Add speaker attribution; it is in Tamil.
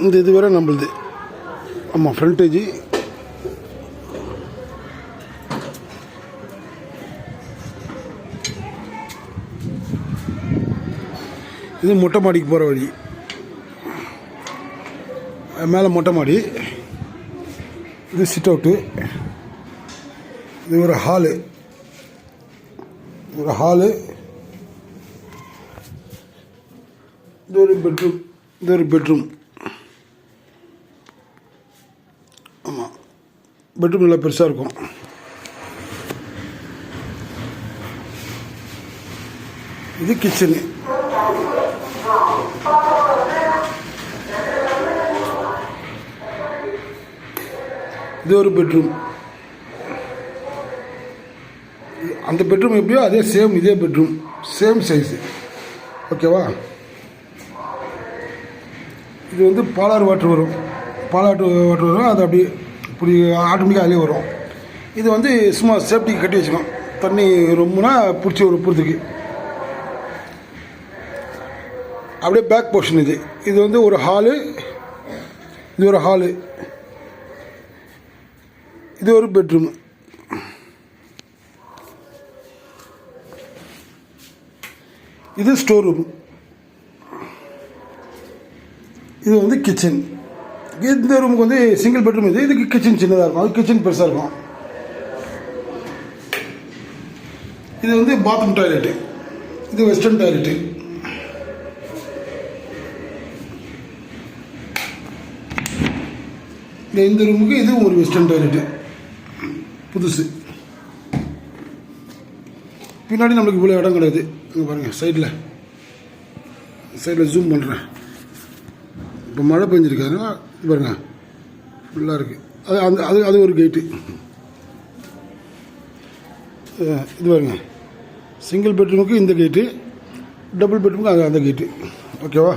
Speaker 1: இந்த இது வேறு நம்மளுது. ஆமாம், ஃப்ரண்டேஜ். இது மொட்டை மாடிக்கு போகிற வழி. மேலே மொட்டை மாடி. இது சிட் அவுட்டு. இது ஒரு ஹாலு. இது ஒரு பெட்ரூம். ஆமாம், பெட்ரூம் நல்லா பெருசாக இருக்கும். இது கிச்சனு. இது ஒரு பெட்ரூம். அந்த பெட்ரூம் எப்படியோ அதே சேம் இதே பெட்ரூம், சேம் சைஸு. ஓகேவா? இது வந்து பாலாறு வாட்டர் வரும். அது அப்படியே இப்படி ஆட்டோமேட்டிக்காக அதிலே வரும். இது வந்து சும்மா சேஃப்டிக்கு கட்டி வச்சுக்கணும். தண்ணி ரொம்பனா பிடிச்சி போகிறதுக்கு. அப்படியே பேக் போர்ஷன் இது. இது வந்து ஒரு ஹாலு. இது ஒரு ஹாலு. இது ஒரு பெட்ரூம். இது ஸ்டோர் ரூம். இது வந்து கிச்சன். இந்த ரூமுக்கு வந்து சிங்கிள் பெட்ரூம். இதுக்கு கிச்சன் சின்னதாக இருக்கும், அது கிச்சன் பெருசாக இருக்கும். இது வந்து பாத்ரூம் டாய்லெட்டு. இது வெஸ்டர்ன் டாய்லெட்டு. இந்த ரூமுக்கு இது ஒரு வெஸ்டர்ன் டாய்லெட்டு, புதுசு. பின்னாடி நம்மளுக்கு இவ்வளோ இடம் கிடையாது. இங்கே பாருங்கள், சைடில் ஜூம் பண்ணுறேன். இப்போ மழை பெஞ்சிருக்காரு பாருங்கள், ஃபுல்லாக இருக்குது. அது ஒரு கேட்டு. இது பாருங்கள், சிங்கிள் பெட்ரூமுக்கு இந்த கேட்டு, டபுள் பெட்ரூமுக்கு அந்த கேட்டு. ஓகேவா?